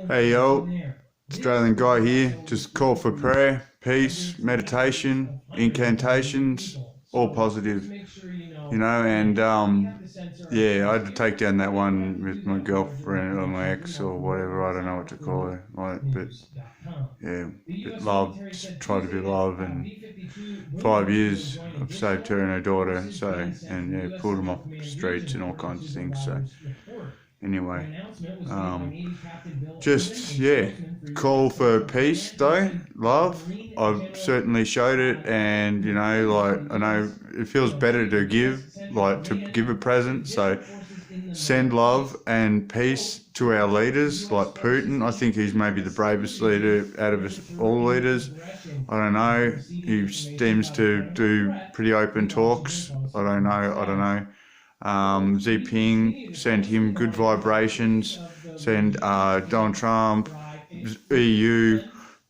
Hey yo, Australian guy here. Just call for prayer, peace, meditation, incantations, all positive, and yeah, I had to take down that one with my girlfriend or my ex or whatever, I don't know what to call her, but yeah, but love, just try to be love, and 5 years I've saved her and her daughter, so, and yeah, pulled them off the streets and all kinds of things, so anyway, just, yeah, call for peace though, love. I've certainly showed it, and like, I know it feels better to give, like to give a present, so send love and peace to our leaders, like Putin. I think he's maybe the bravest leader out of us all leaders. I don't know, he seems to do pretty open talks. I don't know. Xi send him good vibrations, send Donald Trump, EU,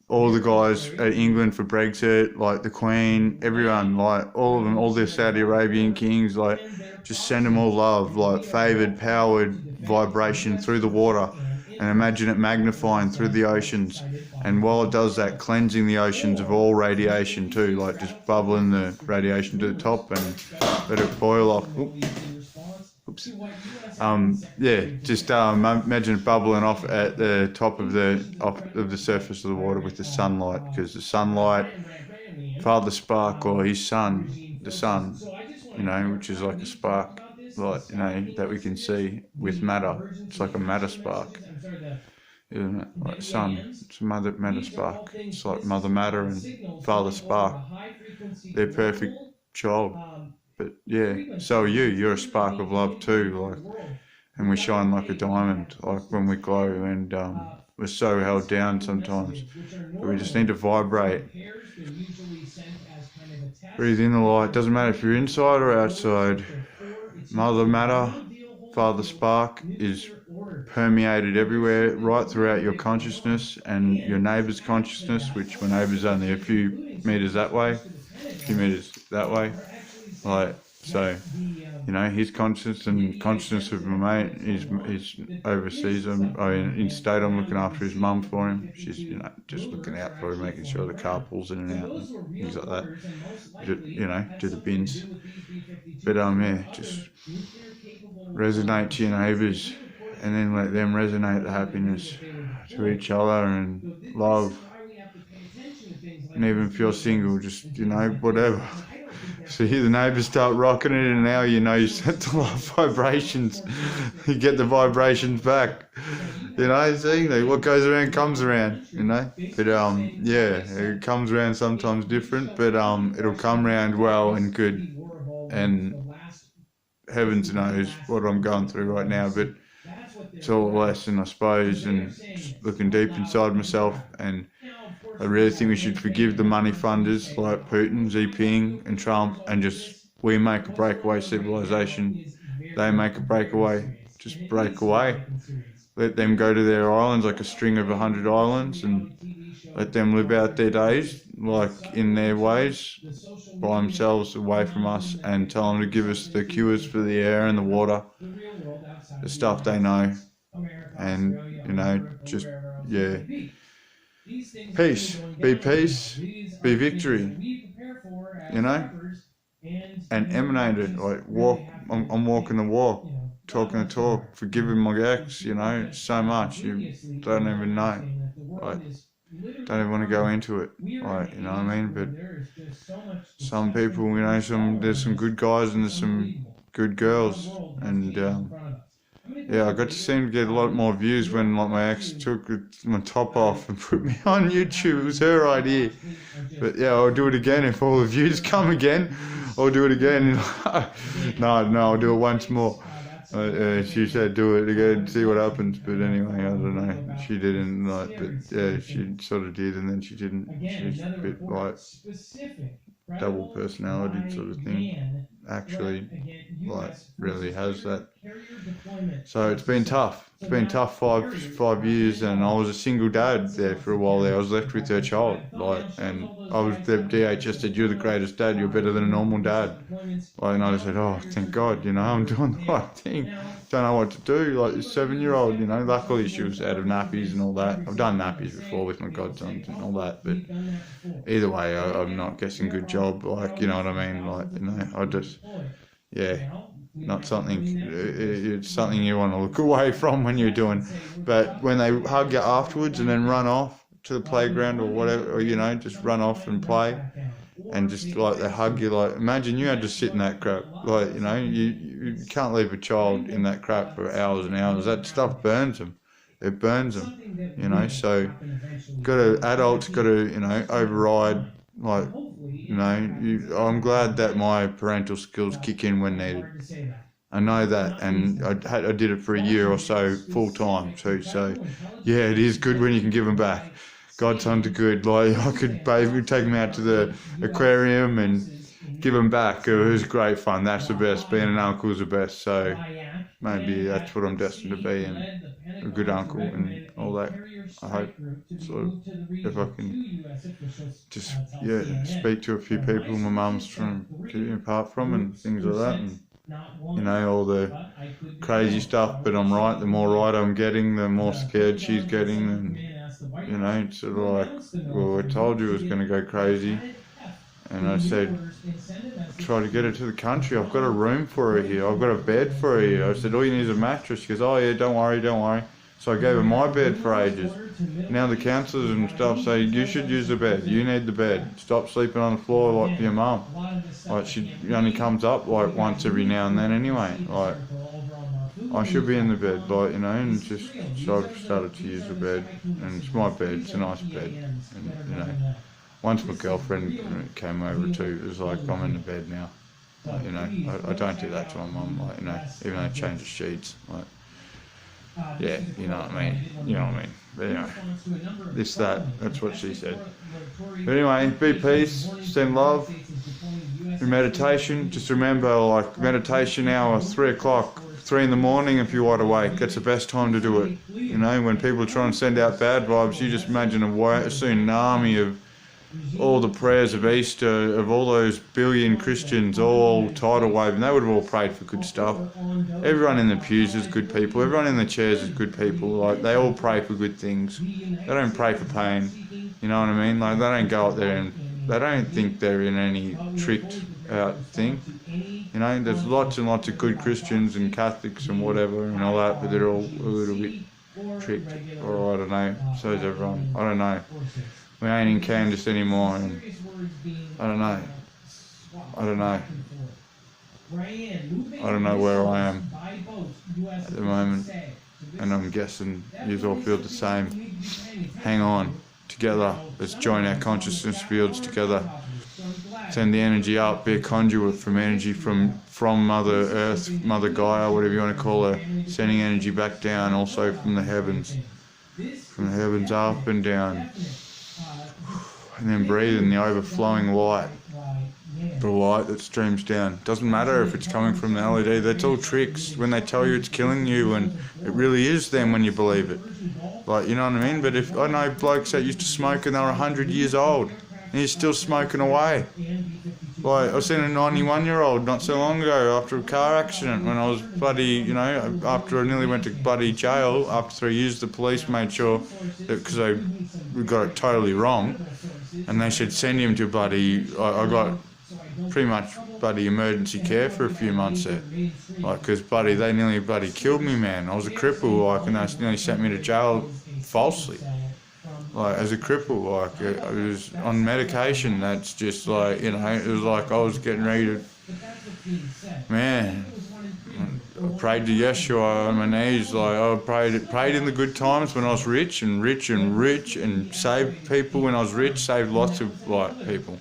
all the guys at England for Brexit, like the Queen, everyone, like all of them, all the Saudi Arabian kings, like just send them all love, like favoured, powered vibration through the water, and imagine it magnifying through the oceans. And while it does that, cleansing the oceans of all radiation too, like just bubbling the radiation to the top and let it boil off. Oops. Yeah, just imagine it bubbling off at the top of the surface of the water with the sunlight, because the sunlight, Father Spark, or his son, the sun, which is like a spark, like, that we can see with matter. It's like a matter spark, isn't it? Like sun, it's a matter spark. It's like Mother Matter and Father Spark. They're perfect child. But yeah, so are you. You're a spark of love too, like, and we shine like a diamond, like when we glow, and we're so held down sometimes. But we just need to vibrate. Breathe in the light. Doesn't matter if you're inside or outside. Mother Matter, Father Spark is permeated everywhere, right throughout your consciousness and your neighbour's consciousness, which my neighbour's only a few metres that way, like, so, his consciousness and consciousness of my mate is overseas. In state, I'm looking after his mum for him. She's, just looking out for him, making sure the car pulls in and out and things like that. Do the bins. But yeah, just resonate to your neighbours, and then let them resonate the happiness to each other and love. And even if you're single, just, whatever. So here the neighbours start rocking it, and now you set the love vibrations. You get the vibrations back. See, what goes around comes around, But yeah, it comes around sometimes different, but it'll come around well and good. And heavens knows what I'm going through right now, but it's all a lesson, I suppose, and just looking deep inside myself. And I really think we should forgive the money funders like Putin, Xi Jinping and Trump, and just, we make a breakaway civilization, they make a breakaway, just break away. Let them go to their islands, like a string of 100 islands, and let them live out their days, like in their ways, by themselves, away from us, and tell them to give us the cures for the air and the water, the stuff they know, and, just, yeah. Peace, be victory, and emanate it, like walk, I'm walking the walk, talking the talk, forgiving my ex, so much, you don't even know, like, don't even want to go into it, like, you know what I mean, but some people, there's some good guys and there's some good girls, and yeah, I got to seem to get a lot more views when, like, my ex took my top off and put me on YouTube. It was her idea. But yeah, I'll do it again if all the views come again. I'll do it again. No, I'll do it once more. She said do it again, see what happens. But anyway, I don't know. She didn't, like, but yeah, she sort of did, and then she didn't. She's a bit like double personality sort of thing. actually like really has that. So it's been tough. It's been tough 5 years, and I was a single dad there for a while. There, I was left with their child, and I was the DHS said, "You're the greatest dad. You're better than a normal dad." And I said, "Oh, thank God, I'm doing the right thing. Don't know what to do." Like this 7-year-old, luckily she was out of nappies and all that. I've done nappies before with my godsons and all that, but either way, I'm not guessing good job. You know what I mean? I just, yeah. Not something, it's something you want to look away from when you're doing. But when they hug you afterwards and then run off to the playground or whatever, or just run off and play, and just they hug you, imagine you had to sit in that crap, you can't leave a child in that crap for hours and hours. That stuff burns them. It burns them, so adults got to, override, I'm glad that my parental skills kick in when needed. I know that, and I did it for a year or so full time too. So, yeah, it is good when you can give them back. Godsons are good. I could take them out to the aquarium and give them back. It was great fun. That's the best. Being an uncle is the best. So maybe that's what I'm destined to be, and a good uncle and all that. I hope if I can just speak to a few people my mum's apart from and things like that, and all the crazy stuff. But I'm right. The more right I'm getting, the more scared she's getting, and it's sort of well, I told you it was going to go crazy. And I said, try to get her to the country. I've got a room for her here. I've got a bed for her here. I said, all you need is a mattress. She goes, oh yeah, don't worry. So I gave her my bed for ages. Now the counsellors and stuff say, you should use the bed. You need the bed. Stop sleeping on the floor like your mum. She only comes up once every now and then anyway. I should be in the bed, and just so I've started to use the bed. And it's my bed. It's a nice bed. And, once my girlfriend came over too, it was I'm in the bed now. I don't do that to my mum, even though I change the sheets. Yeah, you know what I mean. But anyway, that's what she said. But anyway, be peace, send love. In meditation, just remember, meditation hour, 3 o'clock, 3 in the morning if you're wide awake. That's the best time to do it. When people are trying to send out bad vibes, you just imagine a tsunami of all the prayers of Easter of all those billion Christians all tidal wave, and they would have all prayed for good stuff. Everyone in the pews is good people. Everyone in the chairs is good people. They all pray for good things. They don't pray for pain. You know what I mean? They don't go out there and they don't think they're in any tricked out thing. There's lots and lots of good Christians and Catholics and whatever and all that, but they're all a little bit tricked, or I don't know. So is everyone. I don't know. We ain't in Kansas anymore, and I don't know where I am at the moment, and I'm guessing you all feel the same. Hang on, together, let's join our consciousness fields together, send the energy up, be a conduit from energy from Mother Earth, Mother Gaia, whatever you want to call her, sending energy back down, also from the heavens up and down. And then breathe in the overflowing light, the light that streams down. Doesn't matter if it's coming from the LED, that's all tricks. When they tell you it's killing you, and it really is then when you believe it. You know what I mean? But if I know blokes that used to smoke and they were 100 years old, and he's still smoking away. I seen a 91-year-old not so long ago after a car accident when I was after I nearly went to bloody jail. After 3 years, the police made sure that, because we got it totally wrong, and they should send him to I got pretty much emergency care for a few months there. Because they nearly killed me, man. I was a cripple, and they nearly sent me to jail falsely. As a cripple, I was on medication. That's just it was I was getting ready to, man. I prayed to Yeshua on my knees. I prayed in the good times when I was rich, and saved people when I was rich. Saved lots of people,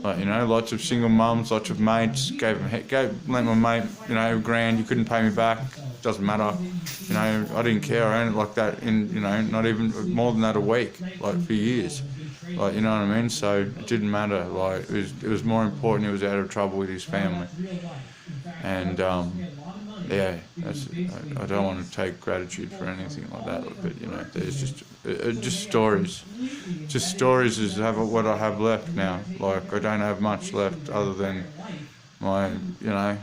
lots of single mums, lots of mates. Lent my mate, $1,000. He couldn't pay me back. doesn't matter. You know, I didn't care. I owned it like that in, you know, not even more than that a week, like for years. Like, you know what I mean? So it didn't matter. Like, it was more important he was out of trouble with his family. And yeah, I don't want to take gratitude for anything like that, but you know, there's just stories. Just stories is what I have left now. Like, I don't have much left other than my, you know,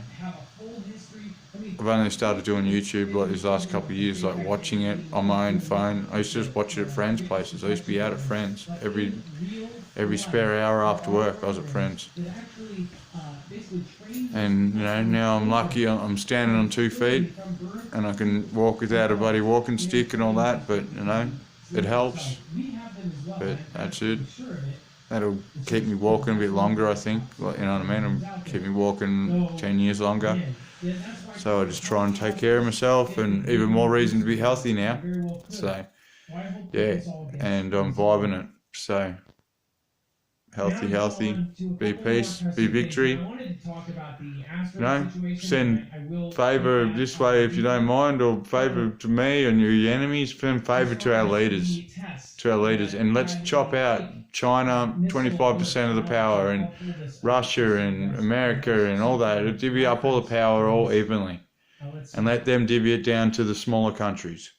I've only started doing YouTube like these last couple of years, like watching it on my own phone. I used to just watch it at friends' places. I used to be out at friends every spare hour after work. I was at friends. And you know, now I'm lucky. I'm standing on 2 feet, and I can walk without a bloody walking stick and all that. But you know, it helps. But that's it. That'll keep me walking a bit longer, I think. Like, you know what I mean? It'll keep me walking 10 years longer. So I just try and take care of myself, and even more reason to be healthy now. So yeah, and I'm vibing it. So healthy, be peace, be victory. You know, send favour this way if you don't mind, or favour to me and your enemies. Send favour to our leaders, and let's chop out China 25% of the power, and Russia and America and all that. Divvy up all the power all evenly, and let them divvy it down to the smaller countries,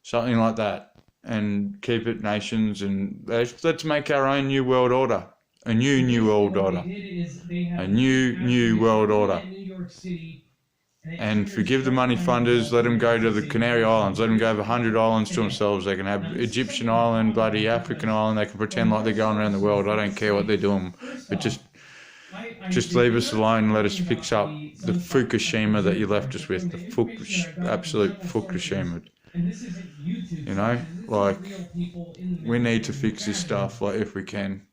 something like that. And keep it nations, and let's make our own new world order, a new world order, a new world order. And forgive the money funders, let them go to the Canary Islands, let them go have 100 islands to themselves. They can have Egyptian island, bloody African island, they can pretend like they're going around the world. I don't care what they're doing, but just leave us alone and let us fix up the Fukushima that you left us with, the absolute Fukushima. You know, like, we need to fix this stuff, like, if we can.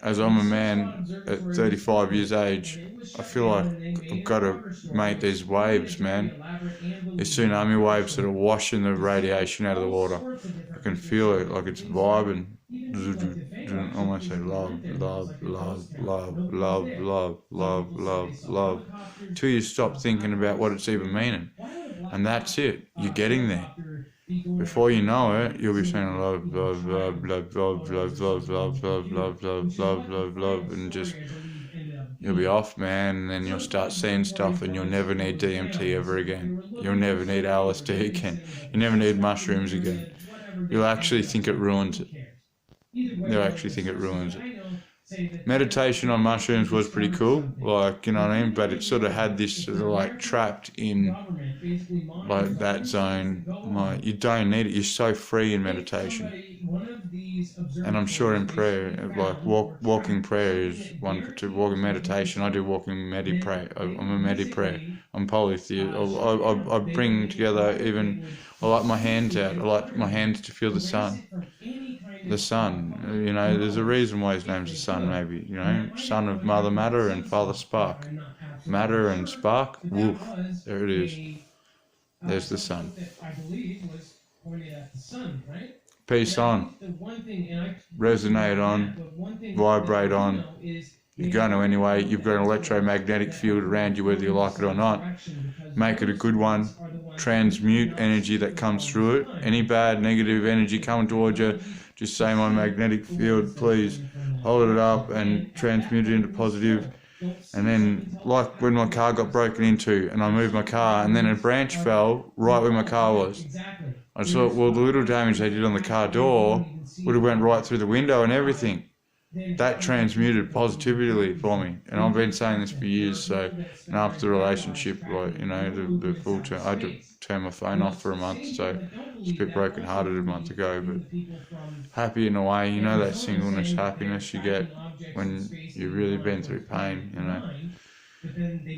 As I'm a man at 35 years age, I feel like I've got to make these waves, man. These tsunami waves that are washing the radiation out of the water. I can feel it, like it's vibing. I almost say love, till you stop thinking about what it's even meaning. And that's it. You're getting there. Before you know it, you'll be saying love, and just, you'll be off, man, and then you'll start seeing stuff, and you'll never need DMT ever again. You'll never need LSD again. You never need mushrooms again. You'll actually think it ruins it. You'll actually think it ruins it. Meditation on mushrooms was pretty cool, like, you know what I mean, but it sort of had this sort of like trapped in like that zone. Like, you don't need it, you're so free in meditation. And I'm sure in prayer, like walking prayer is one to walking meditation. I do walking prayer. I'm a medi-prayer. I'm polytheist. I bring together, even I like my hands out. I like my hands to feel the sun. The sun, you know, there's a reason why his name's the sun, maybe, you know, son of Mother Matter and Father Spark. Matter and spark, woof, there it is. There's the sun. Peace on, resonate on, vibrate on. You're going to anyway. You've got an electromagnetic field around you, whether you like it or not. Make it a good one. Transmute energy that comes through it. Any bad, negative energy coming towards you, just say, my magnetic field, please hold it up and transmute it into positive. And then, like when my car got broken into and I moved my car, and then a branch fell right where my car was. I thought, well, the little damage they did on the car door would have went right through the window and everything. That transmuted positively for me, and I've been saying this for years. So, and after the relationship, like, you know, the full term, I had to turn my phone off for a month, so I was a bit broken hearted a month ago, but happy in a way, you know, that singleness happiness you get when you've really been through pain, you know.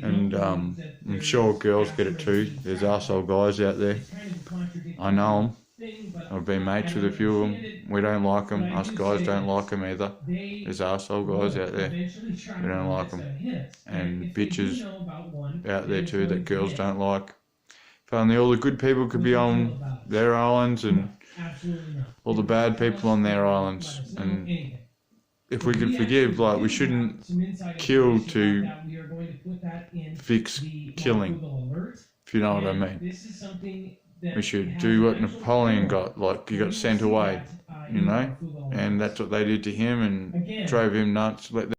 And I'm sure girls get it too. There's arsehole guys out there. I know them. I've been mates with a few of them. We don't like them. Us guys don't like them either. There's arsehole guys out there. We don't like them. And bitches out there too that girls don't like. If only all the good people could be on their islands and all the bad people on their islands. And if we can forgive, like, we shouldn't kill to fix killing. if you know what I mean. We should do what Napoleon got, like he got sent away, you know, and that's what they did to him and drove him nuts.